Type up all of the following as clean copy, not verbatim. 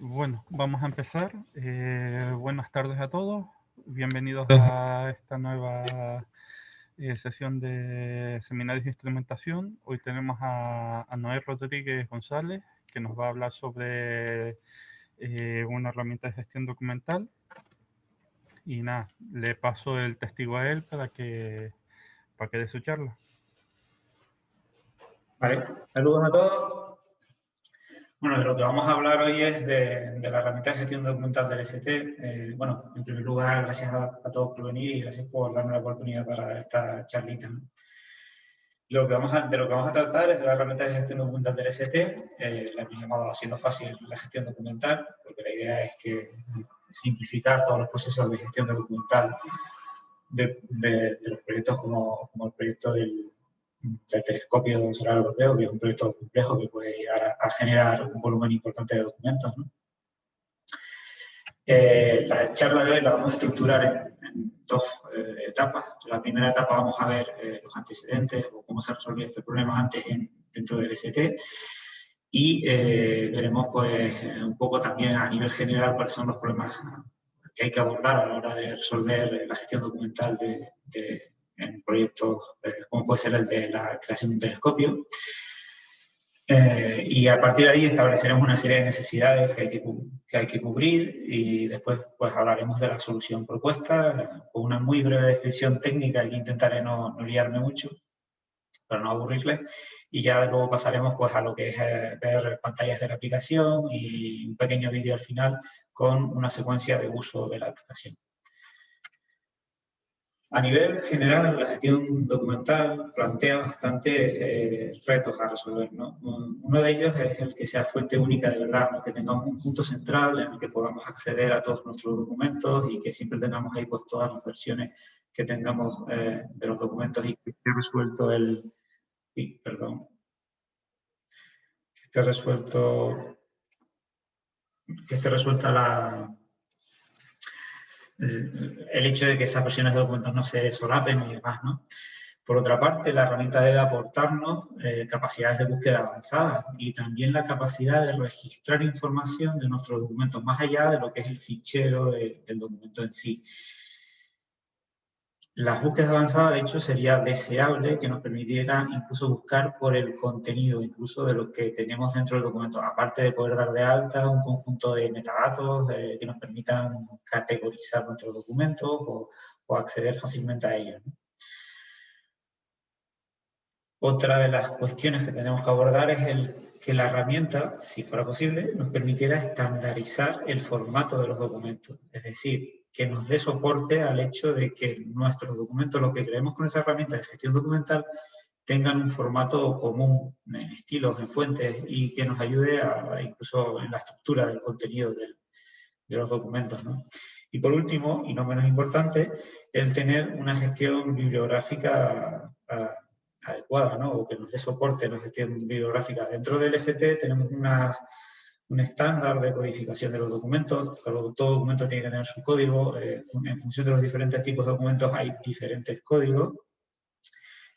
Bueno, vamos a empezar. Buenas tardes a todos. Bienvenidos a esta nueva sesión de seminarios de instrumentación. Hoy tenemos a Noé Rodríguez González, que nos va a hablar sobre una herramienta de gestión documental. Y nada, le paso el testigo a él para que dé su charla. Vale, saludos a todos. Bueno, de lo que vamos a hablar hoy es de la herramienta de gestión documental del ST. Bueno, en primer lugar, gracias a todos por venir y gracias por darme la oportunidad para dar esta charlita, ¿no? De lo que vamos a tratar es de la herramienta de gestión documental del ST. La hemos llamado Haciendo Fácil la Gestión Documental, porque la idea es que simplificar todos los procesos de gestión documental de los proyectos como el proyecto del telescopio solar europeo, que es un proyecto complejo que puede llegar a generar un volumen importante de documentos, ¿no? La charla de hoy la vamos a estructurar en dos etapas. La primera etapa vamos a ver los antecedentes o cómo se resolvió este problema antes dentro del ST y veremos pues un poco también a nivel general cuáles son los problemas que hay que abordar a la hora de resolver la gestión documental en proyectos como puede ser el de la creación de un telescopio. Y a partir de ahí estableceremos una serie de necesidades que hay que cubrir y después pues hablaremos de la solución propuesta con una muy breve descripción técnica que intentaré no liarme mucho para no aburrirles, y ya luego pasaremos pues a lo que es ver pantallas de la aplicación y un pequeño vídeo al final con una secuencia de uso de la aplicación. A nivel general, la gestión documental plantea bastantes retos a resolver, ¿no? Uno de ellos es el que sea fuente única de verdad, ¿no? Que tengamos un punto central en el que podamos acceder a todos nuestros documentos y que siempre tengamos ahí pues, todas las versiones que tengamos de los documentos y que esté resuelto que esté resuelta el hecho de que esas versiones de documentos no se solapen y demás, ¿no? Por otra parte, la herramienta debe aportarnos capacidades de búsqueda avanzadas y también la capacidad de registrar información de nuestros documentos, más allá de lo que es el fichero del documento en sí. Las búsquedas avanzadas, de hecho, sería deseable que nos permitiera incluso buscar por el contenido, incluso de lo que tenemos dentro del documento, aparte de poder dar de alta un conjunto de metadatos que nos permitan categorizar nuestros documentos o acceder fácilmente a ellos, ¿no? Otra de las cuestiones que tenemos que abordar es que la herramienta, si fuera posible, nos permitiera estandarizar el formato de los documentos. Es decir, que nos dé soporte al hecho de que nuestros documentos, lo que creemos con esa herramienta de gestión documental, tengan un formato común en estilos, en fuentes y que nos ayude incluso en la estructura del contenido de los documentos, ¿no? Y por último, y no menos importante, el tener una gestión bibliográfica adecuada, ¿no? O que nos dé soporte en la gestión bibliográfica. Dentro del ST tenemos un estándar de codificación de los documentos. Todo documento tiene que tener su código. En función de los diferentes tipos de documentos hay diferentes códigos.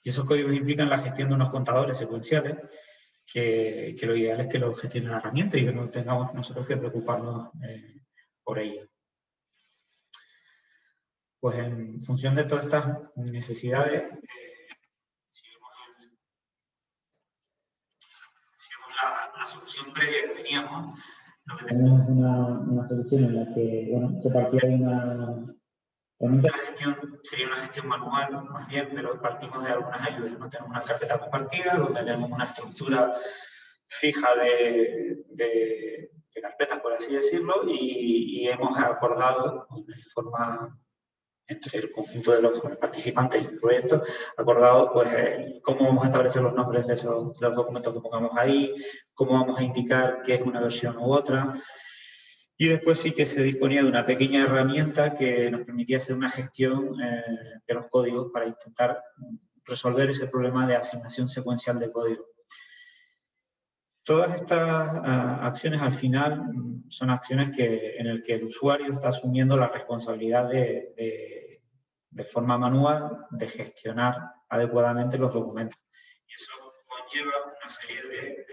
Y esos códigos implican la gestión de unos contadores secuenciales que lo ideal es que lo gestione la herramienta y que no tengamos nosotros que preocuparnos por ello. Pues en función de todas estas necesidades, si vemos la solución previa que teníamos, lo que tenemos es una solución en la que bueno, se partía de realmente la gestión sería una gestión manual, más bien, pero partimos de algunas ayudas. ¿No? Tenemos una carpeta compartida, donde tenemos una estructura fija de carpetas, por así decirlo, y hemos acordado de forma entre el conjunto de los participantes del proyecto, acordado pues cómo vamos a establecer los nombres de los documentos que pongamos ahí, cómo vamos a indicar qué es una versión u otra. Y después sí que se disponía de una pequeña herramienta que nos permitía hacer una gestión de los códigos para intentar resolver ese problema de asignación secuencial de código. Todas estas acciones al final son acciones en las que el usuario está asumiendo la responsabilidad de forma manual de gestionar adecuadamente los documentos. Y eso conlleva una serie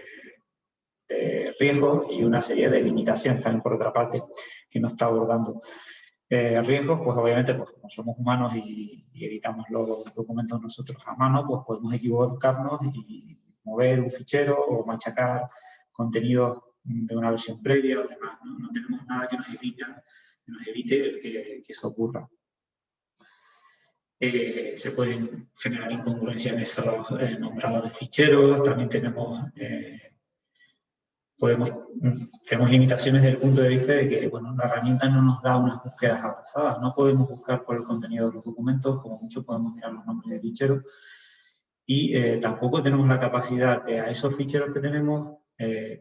riesgos y una serie de limitaciones también, por otra parte, que nos está abordando. Riesgos, pues obviamente, pues como somos humanos y editamos los documentos nosotros a mano, pues podemos equivocarnos y mover un fichero o machacar contenidos de una versión previa o demás, ¿no? No tenemos nada que nos evite que eso ocurra. Se pueden generar incongruencias en esos nombrados de ficheros, también tenemos limitaciones desde el punto de vista de que, bueno, la herramienta no nos da unas búsquedas avanzadas, no podemos buscar por el contenido de los documentos, como mucho podemos mirar los nombres de ficheros, y tampoco tenemos la capacidad de a esos ficheros que tenemos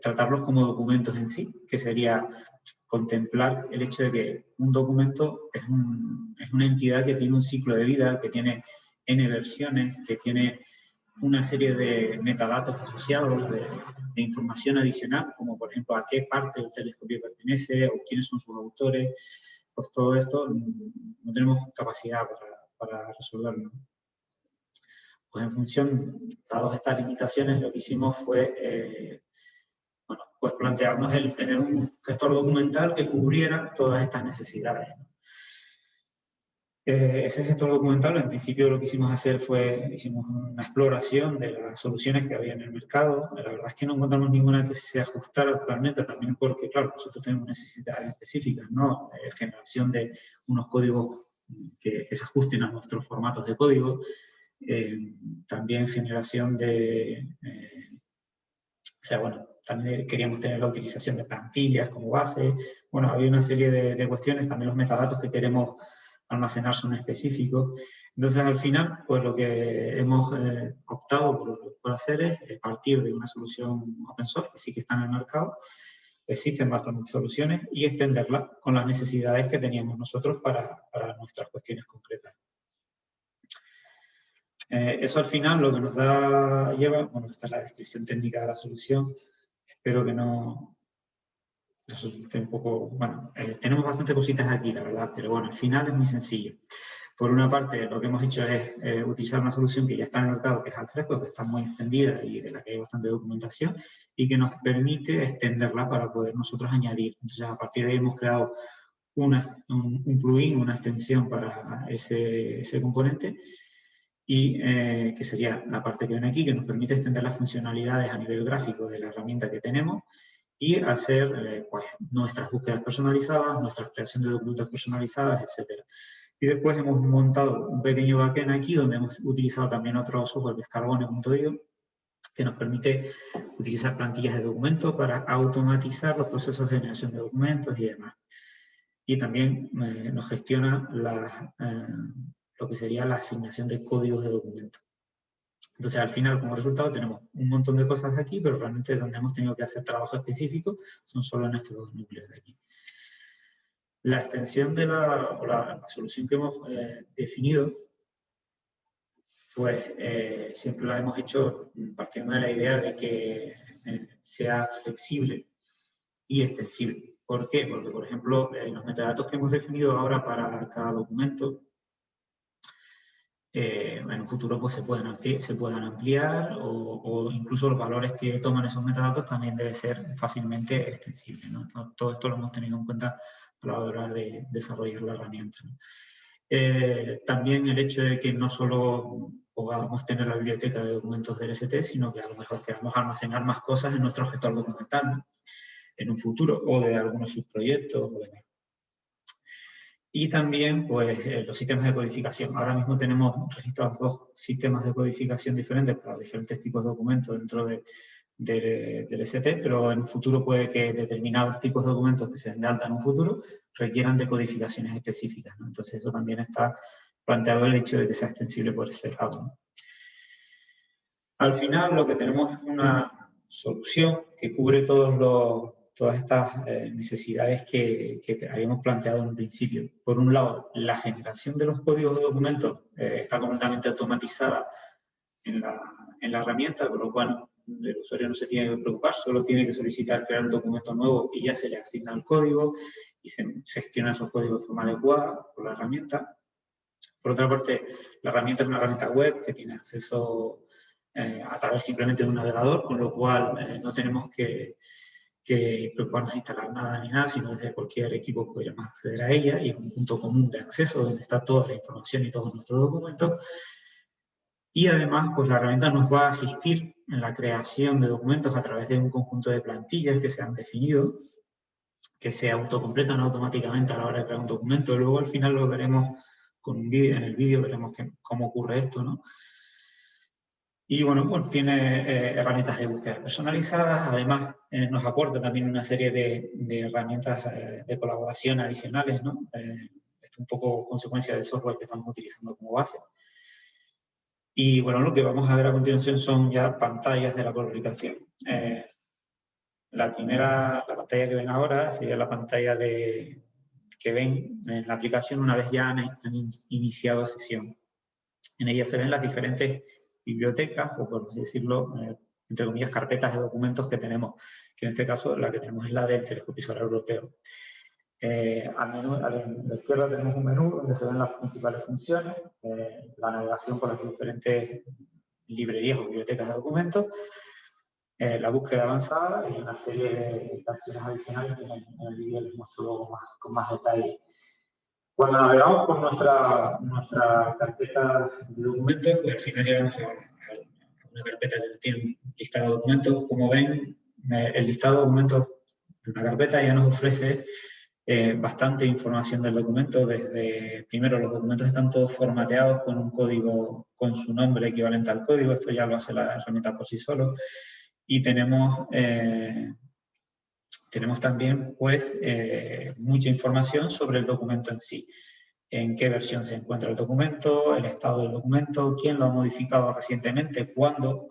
tratarlos como documentos en sí, que sería contemplar el hecho de que un documento es una entidad que tiene un ciclo de vida, que tiene N versiones, que tiene una serie de metadatos asociados, de información adicional, como por ejemplo a qué parte del telescopio pertenece o quiénes son sus autores. Pues todo esto no tenemos capacidad para resolverlo. Pues en función, dadas estas limitaciones, lo que hicimos fue pues plantearnos el tener un gestor documental que cubriera todas estas necesidades. Ese gestor documental, en principio lo que hicimos hacer hicimos una exploración de las soluciones que había en el mercado. La verdad es que no encontramos ninguna que se ajustara totalmente, también porque, claro, nosotros tenemos necesidades específicas, ¿no? Generación de unos códigos que se ajusten a nuestros formatos de código, también generación de... o sea, bueno, también queríamos tener la utilización de plantillas como base. Bueno, había una serie de cuestiones, también los metadatos que queremos almacenar son específicos. Entonces, al final, pues lo que hemos optado por hacer es partir de una solución open source, que sí que está en el mercado, existen bastantes soluciones, y extenderla con las necesidades que teníamos nosotros para nuestras cuestiones concretas. Eso al final lo que nos lleva, bueno, esta es la descripción técnica de la solución, espero que no resulte un poco, bueno, tenemos bastantes cositas aquí, la verdad, pero bueno, al final es muy sencillo. Por una parte, lo que hemos hecho es utilizar una solución que ya está en el mercado, que es Alfresco, que está muy extendida y de la que hay bastante documentación, y que nos permite extenderla para poder nosotros añadir. Entonces, a partir de ahí hemos creado un plugin, una extensión para ese componente, y que sería la parte que ven aquí, que nos permite extender las funcionalidades a nivel gráfico de la herramienta que tenemos y hacer pues, nuestras búsquedas personalizadas, nuestra creación de documentos personalizadas, etc. Y después hemos montado un pequeño backend aquí donde hemos utilizado también otro software que es Carbone.io, que nos permite utilizar plantillas de documentos para automatizar los procesos de generación de documentos y demás. Y también nos gestiona lo que sería la asignación de códigos de documentos. Entonces, al final, como resultado, tenemos un montón de cosas aquí, pero realmente donde hemos tenido que hacer trabajo específico son solo en estos dos núcleos de aquí. La extensión de la solución que hemos definido, pues siempre la hemos hecho partiendo de la idea de que sea flexible y extensible. ¿Por qué? Porque, por ejemplo, los metadatos que hemos definido ahora para cada documento, en un futuro pues, se puedan ampliar o incluso los valores que toman esos metadatos también debe ser fácilmente extensible, ¿no? Todo esto lo hemos tenido en cuenta a la hora de desarrollar la herramienta, ¿no? También el hecho de que no solo podamos tener la biblioteca de documentos del ST, sino que a lo mejor queramos almacenar más cosas en nuestro gestor documental, ¿no? En un futuro, o de algunos subproyectos o demás. Y también pues, los sistemas de codificación. Ahora mismo tenemos registrados dos sistemas de codificación diferentes para diferentes tipos de documentos dentro del ST, pero en un futuro puede que determinados tipos de documentos que se den de alta en un futuro requieran de codificaciones específicas, ¿no? Entonces eso también está planteado el hecho de que sea extensible por ese lado, ¿no? Al final lo que tenemos es una solución que cubre todas estas necesidades que habíamos planteado en un principio. Por un lado, la generación de los códigos de documentos está completamente automatizada en la herramienta, con lo cual el usuario no se tiene que preocupar, solo tiene que solicitar crear un documento nuevo y ya se le asigna el código y se gestiona esos códigos de forma adecuada por la herramienta. Por otra parte, la herramienta es una herramienta web que tiene acceso a través simplemente de un navegador, con lo cual no tenemos que que preocuparnos de instalar nada ni nada, sino desde cualquier equipo podríamos acceder a ella, y es un punto común de acceso donde está toda la información y todos nuestros documentos. Y además, pues la herramienta nos va a asistir en la creación de documentos a través de un conjunto de plantillas que se han definido, que se autocompletan automáticamente a la hora de crear un documento. Luego al final lo veremos con un vídeo, en el vídeo veremos cómo ocurre esto, ¿no? Y bueno, pues tiene herramientas de búsqueda personalizadas, además nos aporta también una serie de herramientas de colaboración adicionales, ¿no? Esto un poco consecuencia del software que estamos utilizando como base. Y bueno, lo que vamos a ver a continuación son ya pantallas de la publicación. La pantalla que ven ahora sería la pantalla que ven en la aplicación una vez ya han iniciado sesión. En ella se ven las diferentes bibliotecas, o por así decirlo, entre comillas, carpetas de documentos que tenemos, que en este caso la que tenemos es la del Telescopio Solar Europeo. A la izquierda tenemos un menú donde se ven las principales funciones, la navegación por las diferentes librerías o bibliotecas de documentos, la búsqueda avanzada y una serie de acciones adicionales que en el vídeo les muestro luego con más detalle. Cuando navegamos por nuestra carpeta de documentos, pues al final llegamos a una carpeta que tiene un listado de documentos. Como ven, el listado de documentos de una carpeta ya nos ofrece bastante información del documento. Desde, primero, los documentos están todos formateados con un código, con su nombre equivalente al código. Esto ya lo hace la herramienta por sí solo. Y tenemos también pues, mucha información sobre el documento en sí. En qué versión se encuentra el documento, el estado del documento, quién lo ha modificado recientemente, cuándo,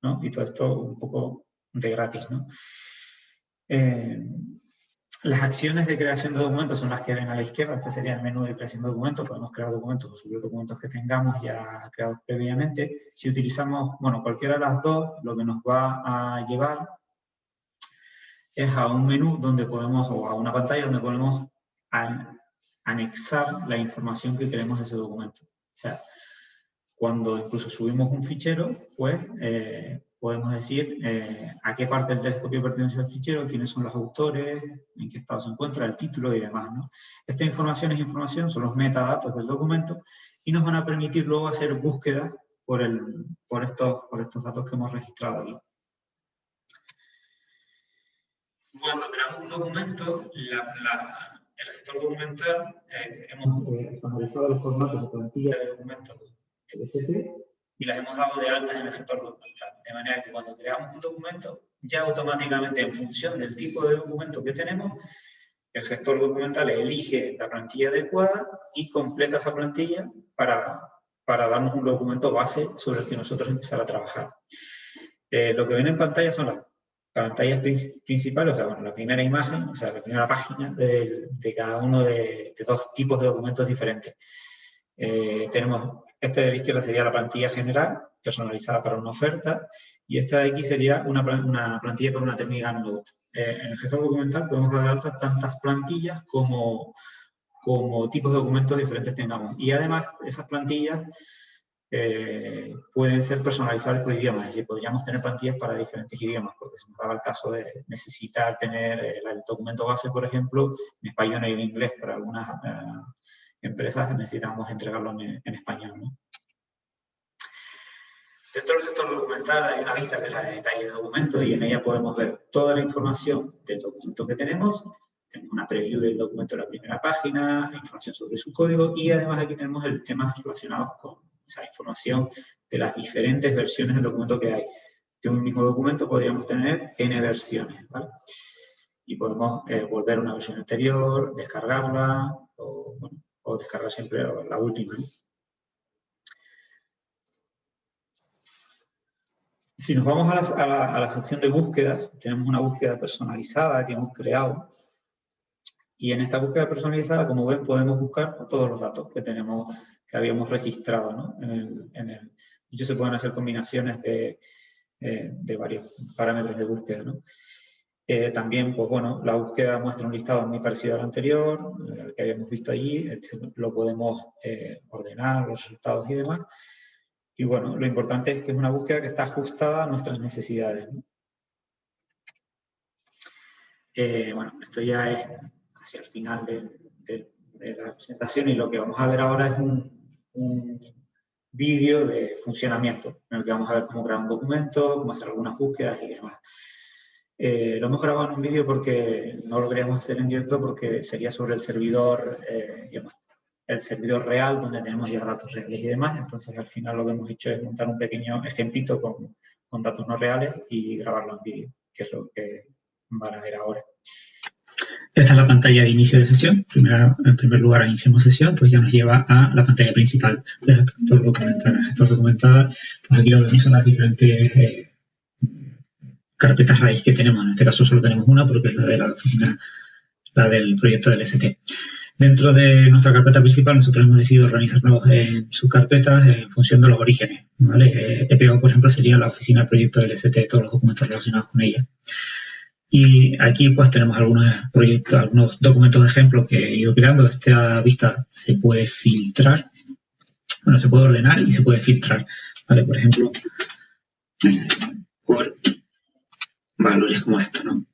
¿no? Y todo esto un poco de gratis, ¿no? Las acciones de creación de documentos son las que ven a la izquierda. Este sería el menú de creación de documentos. Podemos crear documentos o subir documentos que tengamos ya creados previamente. Si utilizamos, bueno, cualquiera de las dos, lo que nos va a llevar es a un menú donde podemos, o a una pantalla donde podemos anexar la información que queremos de ese documento. O sea, cuando incluso subimos un fichero, pues podemos decir a qué parte del telescopio pertenece el fichero, quiénes son los autores, en qué estado se encuentra, el título y demás, ¿no? Esta información son los metadatos del documento y nos van a permitir luego hacer búsquedas por estos datos que hemos registrado aquí. Cuando creamos un documento, el gestor documental, hemos estandarizado los formatos de plantilla de documentos y las hemos dado de alta en el gestor documental. De manera que cuando creamos un documento, ya automáticamente en función del tipo de documento que tenemos, el gestor documental elige la plantilla adecuada y completa esa plantilla para darnos un documento base sobre el que nosotros empezar a trabajar. Lo que ven en pantalla son las pantallas principales, o sea, bueno, la primera imagen, o sea, la primera página de cada uno de dos tipos de documentos diferentes. Tenemos, esta de la izquierda sería la plantilla general, personalizada para una oferta, y esta de aquí sería una plantilla para una técnica Note. En el gestor documental podemos dar alta tantas plantillas como tipos de documentos diferentes tengamos. Y además, esas plantillas pueden ser personalizables por idiomas, es decir, podríamos tener plantillas para diferentes idiomas, porque se nos daba el caso de necesitar tener el documento base, por ejemplo, en español y en inglés. Para algunas empresas necesitamos entregarlo en español, ¿no? Dentro del gestor documental hay una vista que es la de detalle de documento, y en ella podemos ver toda la información del documento que tenemos. Tenemos una preview del documento en la primera página, información sobre su código, y además aquí tenemos el temas relacionados con esa información de las diferentes versiones del documento que hay. De un mismo documento podríamos tener N versiones, ¿vale? Y podemos volver a una versión anterior, descargarla, o descargar siempre la última, ¿no? Si nos vamos a la sección de búsqueda, tenemos una búsqueda personalizada que hemos creado. Y en esta búsqueda personalizada, como ven, podemos buscar todos los datos que habíamos registrado, ¿no? De hecho, se pueden hacer combinaciones de varios parámetros de búsqueda, ¿no? También, pues bueno, la búsqueda muestra un listado muy parecido al anterior, al que habíamos visto allí. Lo podemos ordenar, los resultados y demás. Y bueno, lo importante es que es una búsqueda que está ajustada a nuestras necesidades, ¿no? Bueno, esto ya es hacia el final de la presentación y lo que vamos a ver ahora es un vídeo de funcionamiento en el que vamos a ver cómo crear un documento, cómo hacer algunas búsquedas y demás. Lo hemos grabado en un vídeo porque no lo queríamos hacer en directo porque sería sobre el servidor, digamos, el servidor real donde tenemos ya datos reales y demás. Entonces, al final lo que hemos hecho es montar un pequeño ejemplito con datos no reales y grabarlo en vídeo, que es lo que van a ver ahora. Esta es la pantalla de inicio de sesión. En primer lugar, iniciamos sesión, pues ya nos lleva a la pantalla principal del gestor documental. El gestor documental, pues aquí lo vemos son las diferentes carpetas raíz que tenemos. En este caso solo tenemos una porque es la de la oficina, la del proyecto del ST. Dentro de nuestra carpeta principal nosotros hemos decidido organizarnos en subcarpetas en función de los orígenes, ¿vale? EPO, por ejemplo, sería la oficina del proyecto del ST, todos los documentos relacionados con ella. Y aquí pues tenemos algunos proyectos, algunos documentos de ejemplo que he ido creando. Esta vista se puede filtrar, bueno, se puede ordenar y se puede filtrar, ¿vale? Por ejemplo, por valores como esto, ¿no?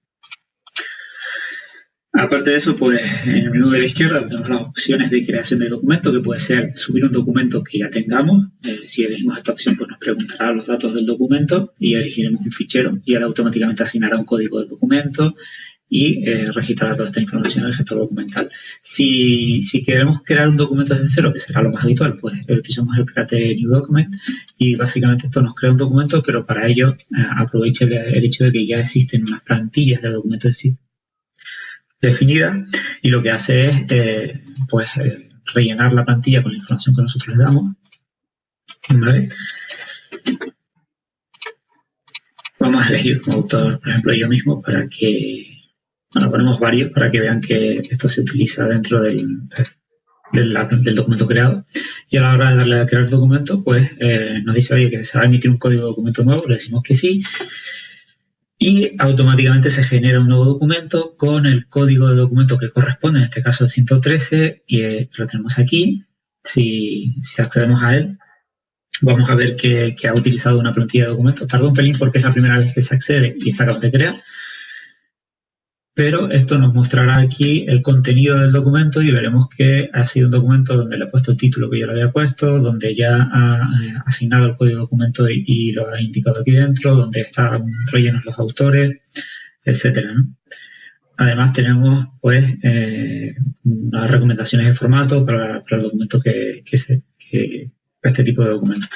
Aparte de eso, pues en el menú de la izquierda tenemos las opciones de creación de documento, que puede ser subir un documento que ya tengamos. Si elegimos esta opción, pues nos preguntará los datos del documento y elegiremos un fichero y él automáticamente asignará un código del documento y registrará toda esta información en el gestor documental. Si queremos crear un documento desde cero, que será lo más habitual, pues utilizamos el Create New Document y básicamente esto nos crea un documento, pero para ello aprovecha el hecho de que ya existen unas plantillas de documentos definidas y lo que hace es rellenar la plantilla con la información que nosotros le damos, ¿vale? Vamos a elegir como autor, por ejemplo, yo mismo para que, bueno, ponemos varios para que vean que esto se utiliza dentro del documento creado. Y a la hora de darle a crear documento, pues nos dice, oye, que se va a emitir un código de documento nuevo, le decimos que sí. Y automáticamente se genera un nuevo documento con el código de documento que corresponde, en este caso el 113, y lo tenemos aquí. Si accedemos a él, vamos a ver que ha utilizado una plantilla de documentos. Tarda un pelín porque es la primera vez que se accede y está acabado de crear. Pero esto nos mostrará aquí el contenido del documento y veremos que ha sido un documento donde le he puesto el título que yo le había puesto, donde ya ha asignado el código de documento y lo ha indicado aquí dentro, donde están rellenos los autores, etcétera, ¿no? Además tenemos pues unas recomendaciones de formato para el documento este tipo de documento.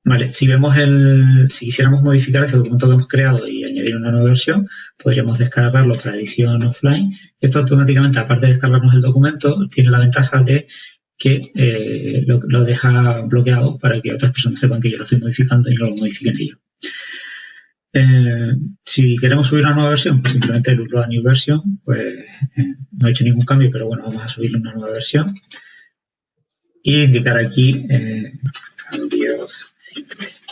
Vale, si quisiéramos modificar ese documento que hemos creado y añadir una nueva versión, podríamos descargarlo para edición offline. Esto automáticamente, aparte de descargarnos el documento, tiene la ventaja de que lo deja bloqueado para que otras personas sepan que yo lo estoy modificando y no lo modifiquen ellos. Si queremos subir una nueva versión, pues simplemente el upload a new version, pues no he hecho ningún cambio, pero bueno, vamos a subirle una nueva versión. Y indicar aquí cambios simples.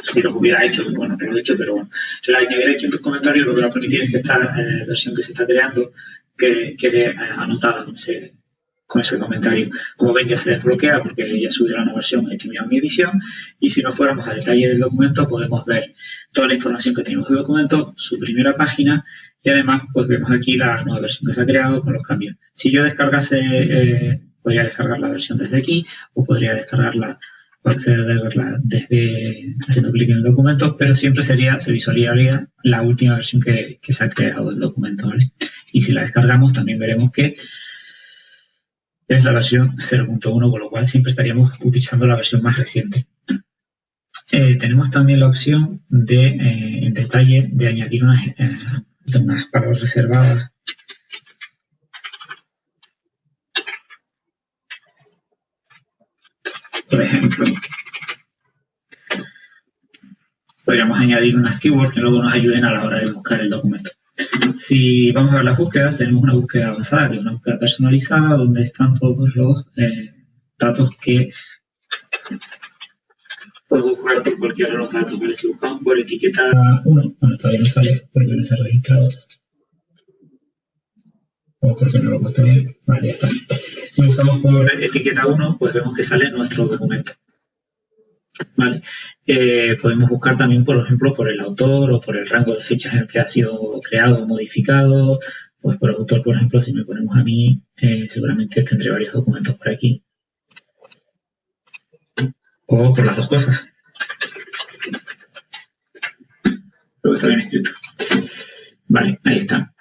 Si lo hubiera hecho, bueno, no lo he hecho, pero bueno. El añadir aquí en tus comentarios lo que va a permitir es que esta versión que se está creando quede anotada con ese comentario. Como ven, ya se desbloquea porque ya subí la nueva versión, he terminado mi edición. Y si nos fuéramos a detalle del documento, podemos ver toda la información que tenemos del documento, su primera página, y además pues vemos aquí la nueva versión que se ha creado con los cambios. Si yo descargase, podría descargar la versión desde aquí o podría descargarla o accederla desde haciendo clic en el documento, pero siempre se visualizaría la última versión que se ha creado del documento, ¿vale? Y si la descargamos también veremos que es la versión 0.1, con lo cual siempre estaríamos utilizando la versión más reciente. Tenemos también la opción de, en detalle, de añadir unas palabras reservadas. Por ejemplo, podríamos añadir unas keywords que luego nos ayuden a la hora de buscar el documento. Si vamos a ver las búsquedas, tenemos una búsqueda avanzada, que es una búsqueda personalizada, donde están todos los datos que podemos buscar por cualquiera de los datos. ¿Vale? Si buscamos por etiqueta 1, bueno, todavía no sale porque no se ha registrado. O porque no lo he puesto bien. Vale, ya está. Si buscamos por etiqueta 1, pues vemos que sale nuestro documento. ¿vale? Podemos buscar también, por ejemplo, por el autor o por el rango de fechas en el que ha sido creado o modificado. Pues por autor, por ejemplo, si me ponemos a mí, seguramente tendré varios documentos por aquí. O por las dos cosas. Creo que está bien escrito. Vale, ahí está.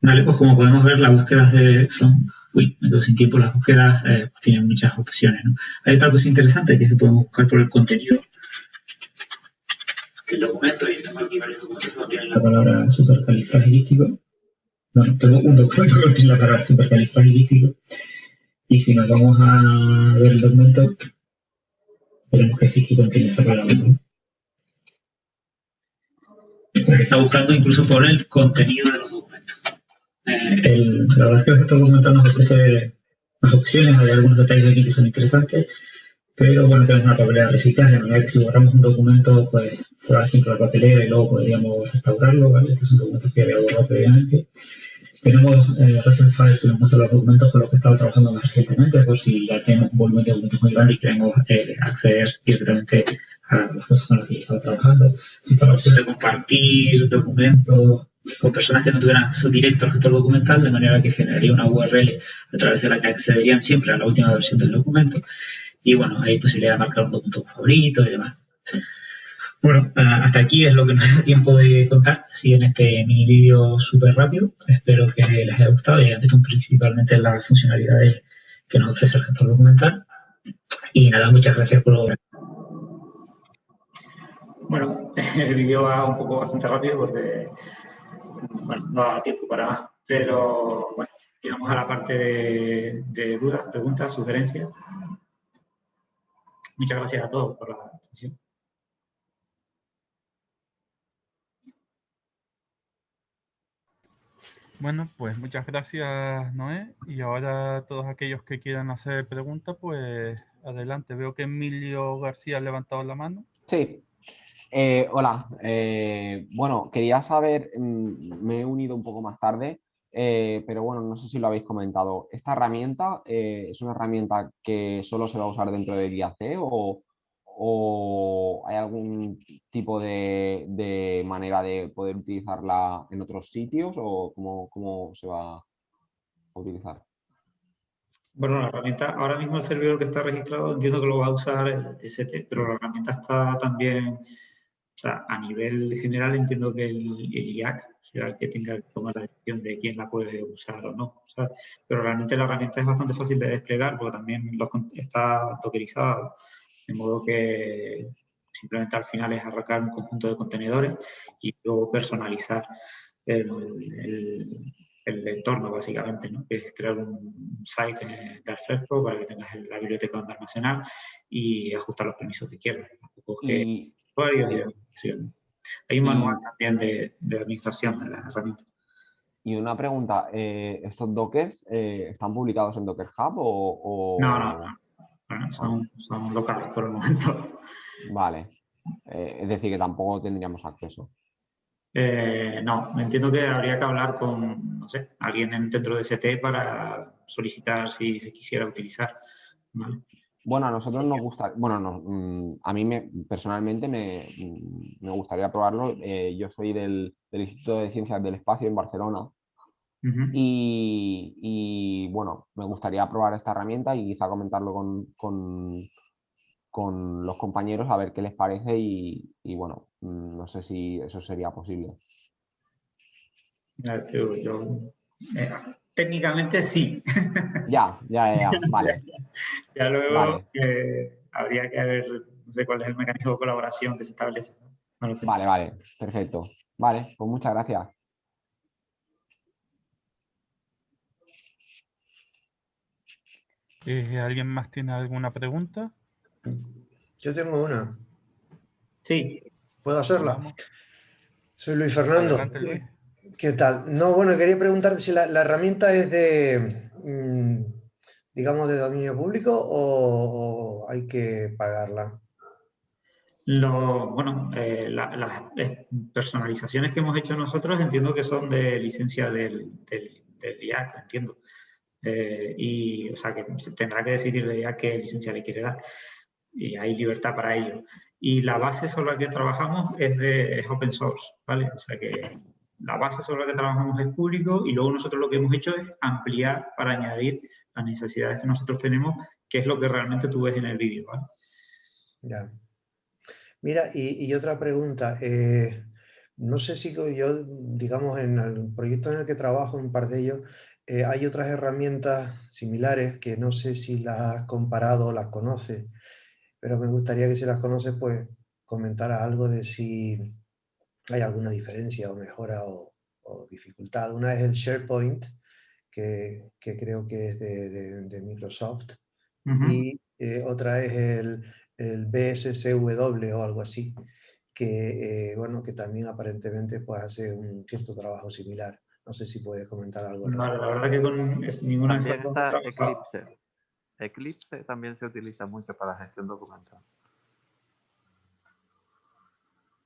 Vale, pues como podemos ver, las búsquedas son... Uy, me quedo sin tiempo. Las búsquedas pues tienen muchas opciones, ¿no? Hay otra cosa interesante, que es que podemos buscar por el contenido del documento. Y yo tengo aquí varios documentos que contienen la palabra supercalifragilístico. Bueno, tengo un documento que contiene la palabra supercalifragilístico. Y si nos vamos a ver el documento, veremos que sí que contiene esa palabra, ¿no? O sea, que está buscando incluso por el contenido de los documentos. La verdad es que este documento nos ofrece más opciones, hay algunos detalles aquí que son interesantes, pero bueno, tenemos una papelera de reciclaje, de manera que si borramos un documento, pues se va siempre a la papelera y luego podríamos restaurarlo, ¿vale? Este es un documento que había borrado previamente. Tenemos recent files que nos muestran los documentos con los que he estado trabajando más recientemente, por si ya tenemos un volumen de documentos muy grande y queremos acceder directamente a las cosas con las que he estado trabajando. Está la opción de compartir documentos con personas que no tuvieran acceso directo al gestor documental, de manera que generaría una URL a través de la que accederían siempre a la última versión del documento. Y bueno, hay posibilidad de marcar un documento favorito y demás. Bueno, hasta aquí es lo que nos da tiempo de contar, así en este mini vídeo súper rápido. Espero que les haya gustado y hayan visto principalmente las funcionalidades que nos ofrece el gestor documental. Y nada, muchas gracias por... Bueno, el vídeo va un poco bastante rápido porque bueno, no da tiempo para más. Pero bueno, llegamos a la parte de dudas, preguntas, sugerencias. Muchas gracias a todos por la atención. Bueno, pues muchas gracias, Noé. Y ahora todos aquellos que quieran hacer preguntas, pues adelante. Veo que Emilio García ha levantado la mano. Sí. Hola. Bueno, quería saber, me he unido un poco más tarde, pero bueno, no sé si lo habéis comentado. ¿Esta herramienta es una herramienta que solo se va a usar dentro del IAC o hay algún tipo de manera de poder utilizarla en otros sitios o cómo se va a utilizar? Bueno, la herramienta, ahora mismo el servidor que está registrado entiendo que lo va a usar el ST, pero la herramienta está también, o sea, a nivel general entiendo que el IAC será el que tenga que tomar la decisión de quién la puede usar o no, ¿sabes? Pero realmente la herramienta es bastante fácil de desplegar porque también está dockerizada, de modo que simplemente al final es arrancar un conjunto de contenedores y luego personalizar el entorno, básicamente, ¿no? Que es crear un site de Alfresco para que tengas la biblioteca donde almacenar y ajustar los permisos que quieras. Y, hay un manual también de administración de la herramienta. Y una pregunta, ¿estos dockers están publicados en Docker Hub o...? No. Bueno, son locales por el momento. Vale. Es decir, que tampoco tendríamos acceso. No, me entiendo que habría que hablar con, no sé, alguien dentro de ST para solicitar si se quisiera utilizar. ¿Vale? Bueno, a nosotros nos gusta, bueno, a mí personalmente me gustaría probarlo. Yo soy del Instituto de Ciencias del Espacio en Barcelona y bueno, me gustaría probar esta herramienta y quizá comentarlo con los compañeros a ver qué les parece y bueno, no sé si eso sería posible. Técnicamente sí. Ya, vale. Ya luego vale. Habría que ver, no sé cuál es el mecanismo de colaboración que se establece. No lo sé. Vale, perfecto. Vale, pues muchas gracias. ¿Alguien más tiene alguna pregunta? Yo tengo una. Sí. ¿Puedo hacerla? Vamos. Soy Luis Fernando. Adelante, Luis. ¿Qué tal? No, bueno, quería preguntarte si la herramienta es de, digamos, de dominio público o hay que pagarla. Bueno, las personalizaciones que hemos hecho nosotros entiendo que son de licencia del IAC, entiendo. Y, o sea, que se tendrá que decidir de IAC qué licencia le quiere dar. y hay libertad para ello. Y la base sobre la que trabajamos es open source, ¿vale? O sea que la base sobre la que trabajamos es público y luego nosotros lo que hemos hecho es ampliar para añadir las necesidades que nosotros tenemos, que es lo que realmente tú ves en el vídeo, ¿vale? Ya. Mira, y otra pregunta. No sé si yo, digamos, en el proyecto en el que trabajo, un par de ellos, hay otras herramientas similares que no sé si las has comparado o las conoces, pero me gustaría que si las conoces, pues comentaras algo de si hay alguna diferencia o mejora o dificultad. Una es el SharePoint, que creo que es de Microsoft, y otra es el BSSW o algo así, que, bueno, que también aparentemente pues, hace un cierto trabajo similar. No sé si puedes comentar algo. Vale, la verdad que con ninguna de esas También dos he está trabajado. Eclipse. Eclipse también se utiliza mucho para gestión documental.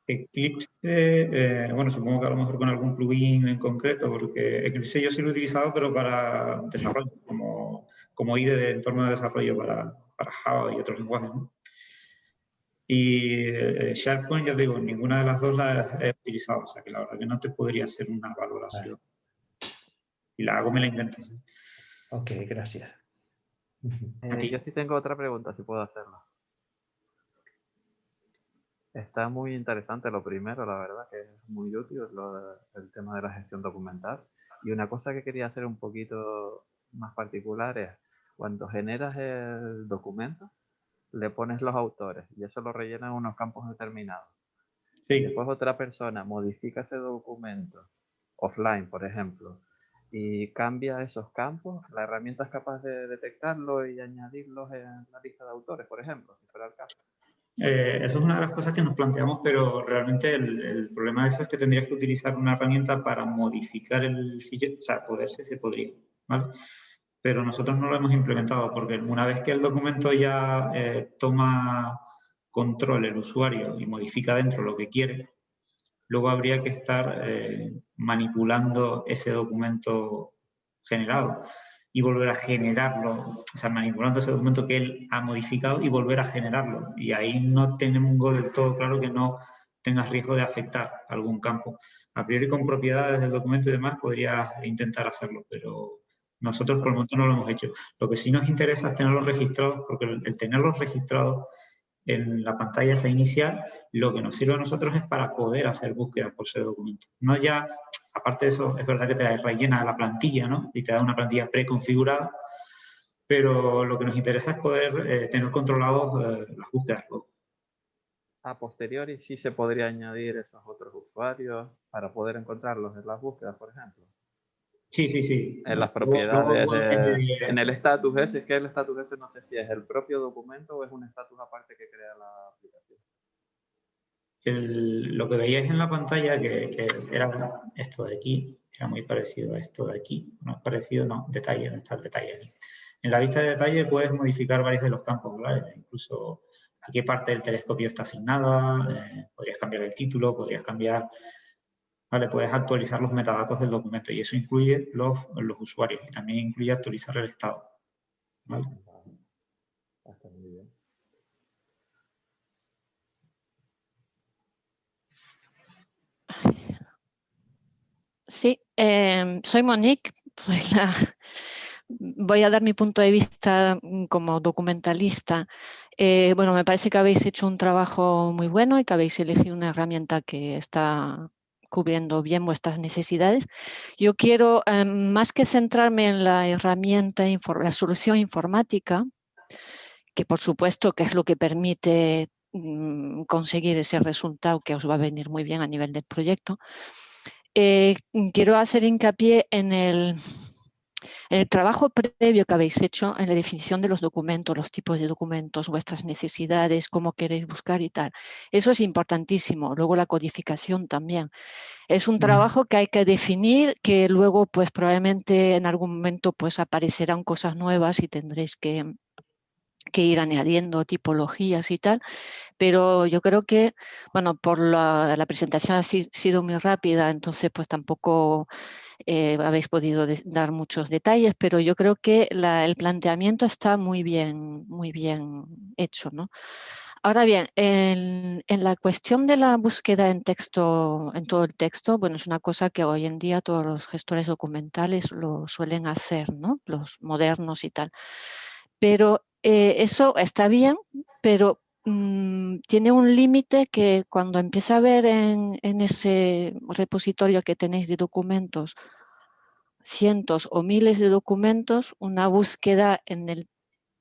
Eclipse, bueno, supongo que a lo mejor con algún plugin en concreto, porque Eclipse yo sí lo he utilizado, pero para desarrollo, como IDE de entorno de desarrollo para Java y otros lenguajes, ¿no? Y SharePoint, ya te digo, ninguna de las dos las he utilizado, o sea que la verdad que no te podría hacer una valoración. Vale. Si la hago, me la invento. ¿Sí? Ok, gracias. Yo sí tengo otra pregunta, si puedo hacerla. Está muy interesante lo primero, la verdad, que es muy útil el tema de la gestión documental. Y una cosa que quería hacer un poquito más particular es, cuando generas el documento, le pones los autores y eso lo rellena en unos campos determinados. Sí. Y después otra persona modifica ese documento, offline, por ejemplo, y cambia esos campos, la herramienta es capaz de detectarlo y añadirlos en la lista de autores, por ejemplo, si fuera el caso. Eso es una de las cosas que nos planteamos, pero realmente el problema de eso es que tendrías que utilizar una herramienta para modificar el fichero, o sea, se podría, ¿vale? Pero nosotros no lo hemos implementado porque una vez que el documento ya toma control el usuario y modifica dentro lo que quiere, luego habría que estar manipulando ese documento generado y volver a generarlo, o sea, manipulando ese documento que él ha modificado y volver a generarlo. Y ahí no tenemos del todo claro que no tengas riesgo de afectar algún campo. A priori con propiedades del documento y demás podrías intentar hacerlo, pero nosotros por el momento no lo hemos hecho. Lo que sí nos interesa es tenerlos registrados, porque el tenerlos registrados en la pantalla esa inicial, lo que nos sirve a nosotros es para poder hacer búsquedas por ese documento. No ya, aparte de eso, es verdad que te rellena la plantilla, ¿no? Y te da una plantilla preconfigurada, pero lo que nos interesa es poder tener controlados las búsquedas. A posteriori sí se podría añadir esos otros usuarios para poder encontrarlos en las búsquedas, por ejemplo. Sí, sí, sí. En las propiedades, en el status ese, es que el status ese no sé si es el propio documento o es un status aparte que crea la aplicación. Lo que veíais en la pantalla, que era esto de aquí, era muy parecido a esto de aquí. No es parecido, no, detalle, ¿dónde está el detalle aquí? En la vista de detalle puedes modificar varios de los campos, ¿vale? Incluso a qué parte del telescopio está asignada, podrías cambiar el título, podrías cambiar, ¿vale? Puedes actualizar los metadatos del documento y eso incluye los usuarios y también incluye actualizar el estado, ¿vale? Está muy bien. Sí, soy Monique, voy a dar mi punto de vista como documentalista. Bueno, me parece que habéis hecho un trabajo muy bueno y que habéis elegido una herramienta que está cubriendo bien vuestras necesidades. Yo quiero, más que centrarme en la herramienta, la solución informática, que por supuesto que es lo que permite conseguir ese resultado que os va a venir muy bien a nivel del proyecto, quiero hacer hincapié en el trabajo previo que habéis hecho en la definición de los documentos, los tipos de documentos, vuestras necesidades, cómo queréis buscar y tal. Eso es importantísimo. Luego la codificación también. Es un trabajo que hay que definir, que luego pues probablemente en algún momento pues aparecerán cosas nuevas y tendréis que ir añadiendo tipologías y tal, pero yo creo que, bueno, por la presentación ha sido muy rápida, entonces pues tampoco habéis podido dar muchos detalles, pero yo creo que el planteamiento está muy bien hecho, ¿no? Ahora bien, en la cuestión de la búsqueda en texto, en todo el texto, bueno, es una cosa que hoy en día todos los gestores documentales lo suelen hacer, ¿no? Los modernos y tal. Pero eso está bien, pero tiene un límite que cuando empieza a ver en ese repositorio que tenéis de documentos, cientos o miles de documentos, una búsqueda en el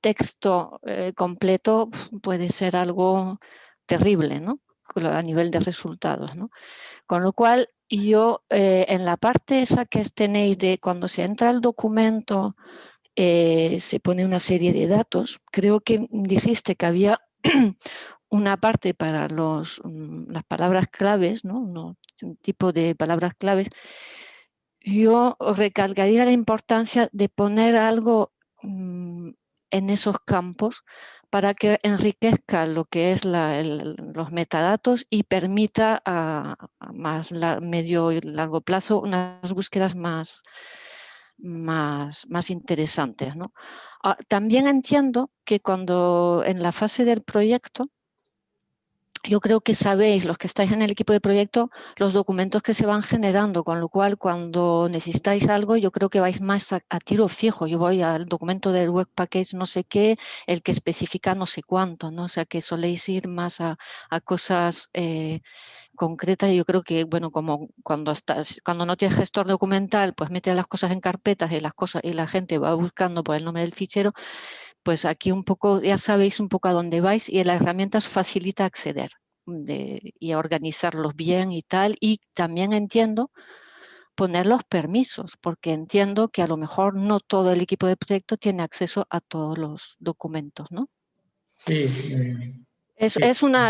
texto completo puede ser algo terrible, ¿no? A nivel de resultados, ¿no? Con lo cual, yo en la parte esa que tenéis de cuando se entra al documento, se pone una serie de datos. Creo que dijiste que había una parte para las palabras claves, ¿no? Un tipo de palabras claves. Yo recalcaría la importancia de poner algo en esos campos para que enriquezca lo que es los metadatos y permita a más medio y largo plazo unas búsquedas más interesantes, ¿no? También entiendo que cuando en la fase del proyecto, yo creo que sabéis, los que estáis en el equipo de proyecto, los documentos que se van generando, con lo cual cuando necesitáis algo, yo creo que vais más a tiro fijo. Yo voy al documento del web package no sé qué, el que especifica no sé cuánto, ¿no? O sea, que soléis ir más a cosas concretas. Y yo creo que, bueno, como cuando no tienes gestor documental, pues metes las cosas en carpetas y la gente va buscando por el nombre del fichero, pues aquí un poco, ya sabéis un poco a dónde vais y la herramienta os facilita acceder y a organizarlos bien y tal. Y también entiendo poner los permisos, porque entiendo que a lo mejor no todo el equipo de proyecto tiene acceso a todos los documentos, ¿no? Sí.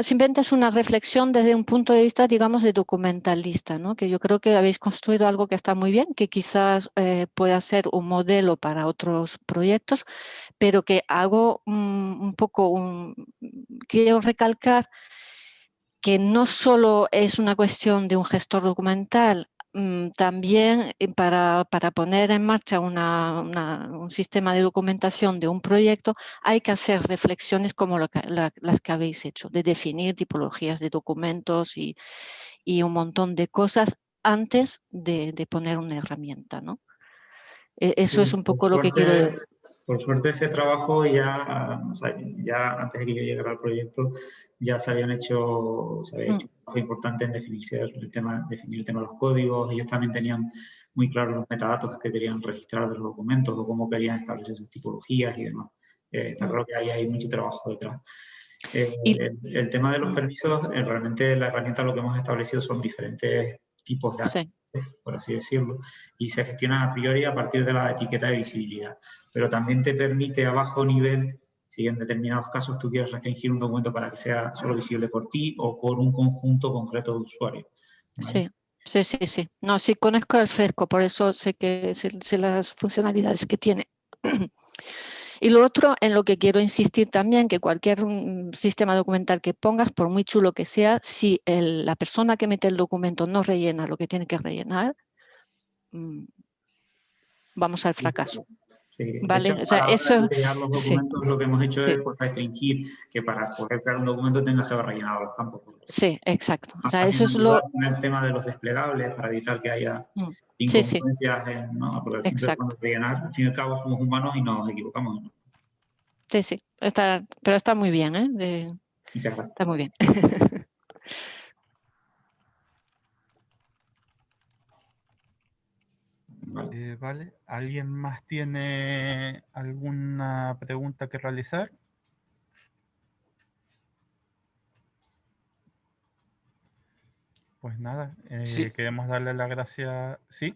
Simplemente es una reflexión desde un punto de vista, digamos, de documentalista, ¿no? Que yo creo que habéis construido algo que está muy bien, que quizás pueda ser un modelo para otros proyectos, pero que hago quiero recalcar que no solo es una cuestión de un gestor documental, también para poner en marcha un sistema de documentación de un proyecto hay que hacer reflexiones como las que habéis hecho, de definir tipologías de documentos y un montón de cosas antes de poner una herramienta, ¿no? Eso es un poco lo que quiero decir. Por suerte ese trabajo ya, o sea, ya antes de que yo llegara al proyecto, ya se había hecho un trabajo importante en definir el tema de los códigos. Ellos también tenían muy claros los metadatos que querían registrar de los documentos o cómo querían establecer sus tipologías y demás. Está claro que ahí hay mucho trabajo detrás. El tema de los permisos, realmente la herramienta lo que hemos establecido son diferentes tipos de acceso, por así decirlo, y se gestionan a priori a partir de la etiqueta de visibilidad. Pero también te permite a bajo nivel, si en determinados casos tú quieres restringir un documento para que sea solo visible por ti o por un conjunto concreto de usuarios, ¿vale? Sí. No, sí conozco el Fresco, por eso sé las funcionalidades que tiene. Y lo otro, en lo que quiero insistir también, que cualquier sistema documental que pongas, por muy chulo que sea, si la persona que mete el documento no rellena lo que tiene que rellenar, vamos al fracaso. Sí. ¿Vale? De hecho, O sea, a la hora eso, de crear los documentos, lo que hemos hecho es pues, restringir que para poder crear un documento tengas que haber rellenado los campos. Sí, exacto. O sea, También eso es lo... con el tema de los desplegables para evitar que haya incongruencias, ¿no? Porque siempre cuando rellenar, al fin y al cabo somos humanos y nos equivocamos, ¿no? Sí, pero está muy bien, ¿eh? Muchas gracias. Está muy bien. Vale. ¿Alguien más tiene alguna pregunta que realizar? Pues nada, queremos darle las gracias. ¿Sí?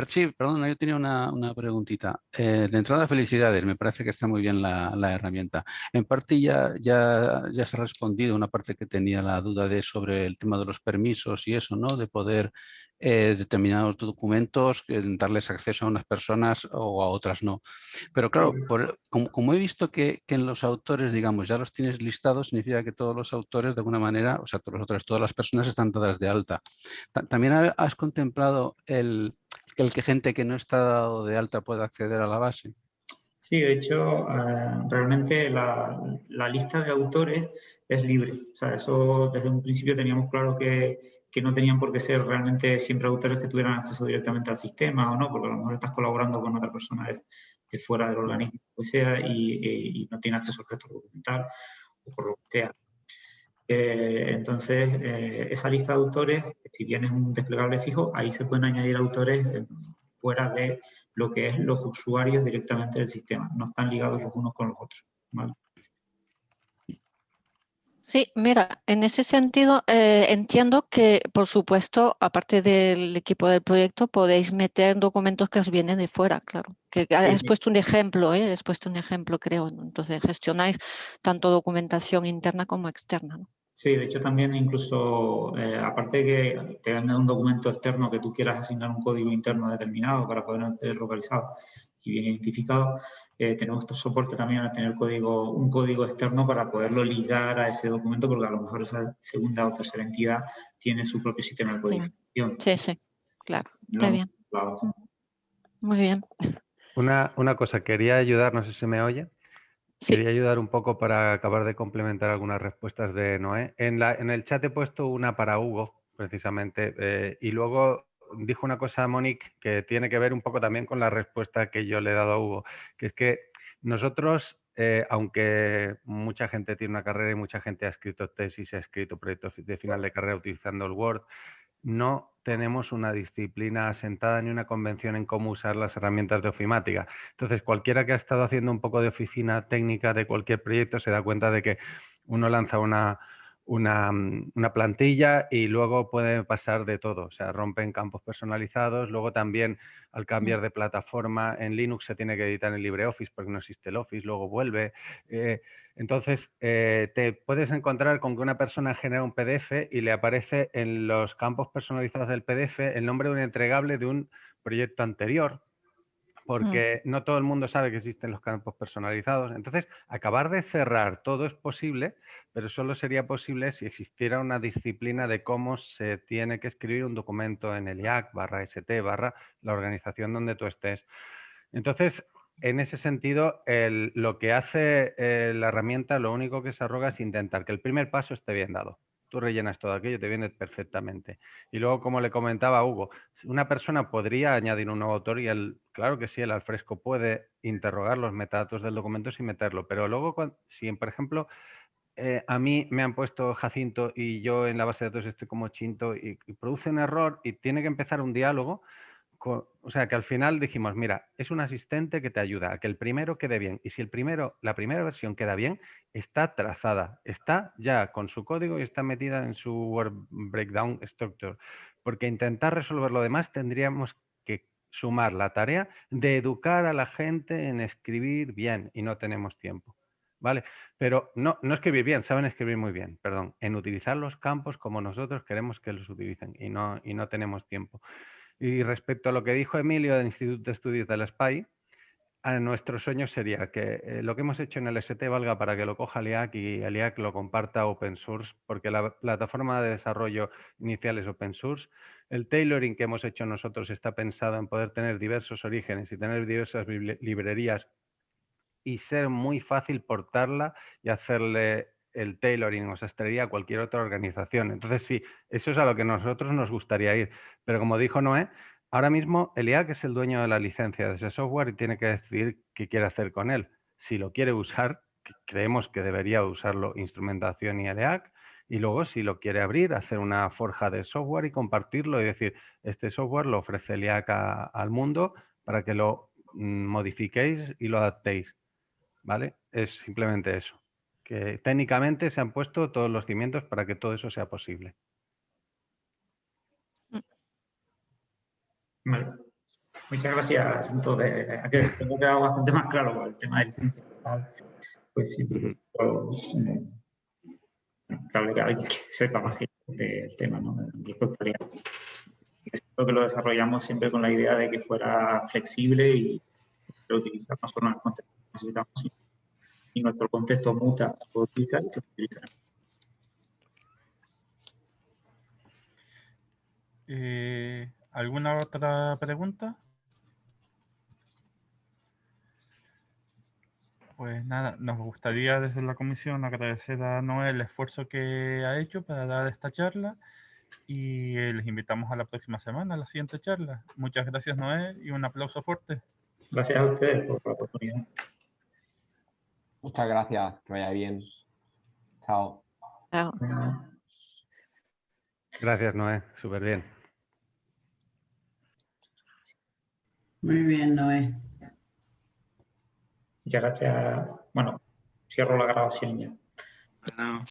Sí, perdón, yo tenía una preguntita. De entrada, felicidades, me parece que está muy bien la herramienta. En parte ya se ha respondido una parte que tenía la duda sobre el tema de los permisos y eso, ¿no? De poder determinados documentos, darles acceso a unas personas o a otras no. Pero claro, como he visto que en los autores, digamos, ya los tienes listados, significa que todos los autores de alguna manera, o sea, todas las personas están dadas de alta. ¿También has contemplado el que gente que no está dado de alta pueda acceder a la base? Sí, de hecho, realmente la lista de autores es libre. O sea, eso desde un principio teníamos claro que no tenían por qué ser realmente siempre autores que tuvieran acceso directamente al sistema o no, porque a lo mejor estás colaborando con otra persona de fuera del organismo que sea y no tiene acceso al resto documental o por lo que sea. Entonces, esa lista de autores, si bien es un desplegable fijo, ahí se pueden añadir autores fuera de lo que es los usuarios directamente del sistema. No están ligados los unos con los otros, ¿vale? Sí, mira, en ese sentido entiendo que, por supuesto, aparte del equipo del proyecto, podéis meter documentos que os vienen de fuera, claro. Que has Sí. puesto un ejemplo, has puesto un ejemplo, creo, ¿no? Entonces gestionáis tanto documentación interna como externa, ¿no? Sí, de hecho también incluso, aparte de que te venga un documento externo que tú quieras asignar un código interno determinado para poder ser localizado y bien identificado, tenemos soporte también a tener un código externo para poderlo ligar a ese documento, porque a lo mejor esa segunda o tercera entidad tiene su propio sistema de codificación. Sí, sí, claro, No está hemos bien. hablado así. Muy bien. Una cosa, quería ayudar, no sé si se me oye. Sí. Quería ayudar un poco para acabar de complementar algunas respuestas de Noé. En el chat he puesto una para Hugo, precisamente, y luego dijo una cosa, Monique, que tiene que ver un poco también con la respuesta que yo le he dado a Hugo, que es que nosotros, aunque mucha gente tiene una carrera y mucha gente ha escrito tesis, ha escrito proyectos de final de carrera utilizando el Word, no tenemos una disciplina asentada ni una convención en cómo usar las herramientas de ofimática. Entonces, cualquiera que ha estado haciendo un poco de oficina técnica de cualquier proyecto se da cuenta de que uno lanza una plantilla y luego puede pasar de todo. O sea, rompen campos personalizados. Luego también, al cambiar de plataforma, en Linux se tiene que editar en LibreOffice porque no existe el Office, luego vuelve. Entonces, te puedes encontrar con que una persona genera un PDF y le aparece en los campos personalizados del PDF el nombre de un entregable de un proyecto anterior, porque no todo el mundo sabe que existen los campos personalizados. Entonces, acabar de cerrar todo es posible, pero solo sería posible si existiera una disciplina de cómo se tiene que escribir un documento en el IAC/ST/ la organización donde tú estés. Entonces, en ese sentido, lo que hace la herramienta, lo único que se arroga es intentar que el primer paso esté bien dado. Tú rellenas todo aquello, te viene perfectamente. Y luego, como le comentaba a Hugo, una persona podría añadir un nuevo autor y claro que sí, el Alfresco puede interrogar los metadatos del documento sin meterlo, pero luego, si por ejemplo a mí me han puesto Jacinto y yo en la base de datos estoy como Chinto y produce un error y tiene que empezar un diálogo, o sea, que al final dijimos, mira, es un asistente que te ayuda a que el primero quede bien. Y si la primera versión queda bien, está trazada, está ya con su código y está metida en su Word Breakdown Structure. Porque intentar resolver lo demás tendríamos que sumar la tarea de educar a la gente en escribir bien y no tenemos tiempo. ¿Vale? Pero no escribir bien, saben escribir muy bien, perdón, en utilizar los campos como nosotros queremos que los utilicen y no tenemos tiempo. Y respecto a lo que dijo Emilio del Instituto de Estudios del SPY, nuestro sueño sería que lo que hemos hecho en el ST valga para que lo coja el IAC y el IAC lo comparta open source, porque la plataforma de desarrollo inicial es open source. El tailoring que hemos hecho nosotros está pensado en poder tener diversos orígenes y tener diversas librerías y ser muy fácil portarla y hacerle el tailoring o sastrería a cualquier otra organización. Entonces, sí, eso es a lo que nosotros nos gustaría ir. Pero como dijo Noé, ahora mismo el IAC es el dueño de la licencia de ese software y tiene que decidir qué quiere hacer con él. Si lo quiere usar, creemos que debería usarlo instrumentación y el IAC, y luego si lo quiere abrir, hacer una forja de software y compartirlo y decir, este software lo ofrece el IAC al mundo para que lo modifiquéis y lo adaptéis. ¿Vale? Es simplemente eso, que técnicamente se han puesto todos los cimientos para que todo eso sea posible. Vale. Muchas gracias. Tengo quedado bastante más claro con el tema del pues sí, pero, claro que hay que sepa más gente del tema, ¿no? Creo que lo desarrollamos siempre con la idea de que fuera flexible y lo utilizar no solo en el contexto que necesitamos, y nuestro contexto muta, se puede utilizar y se puede utilizar. ¿Alguna otra pregunta? Pues nada, nos gustaría desde la comisión agradecer a Noé el esfuerzo que ha hecho para dar esta charla y les invitamos a la próxima semana, a la siguiente charla. Muchas gracias, Noé, y un aplauso fuerte. Gracias a ustedes por la oportunidad. Muchas gracias, que vaya bien. Chao. Chao. Gracias, Noé, súper bien. Muy bien, Noé. Muchas gracias. Bueno, cierro la grabación ya.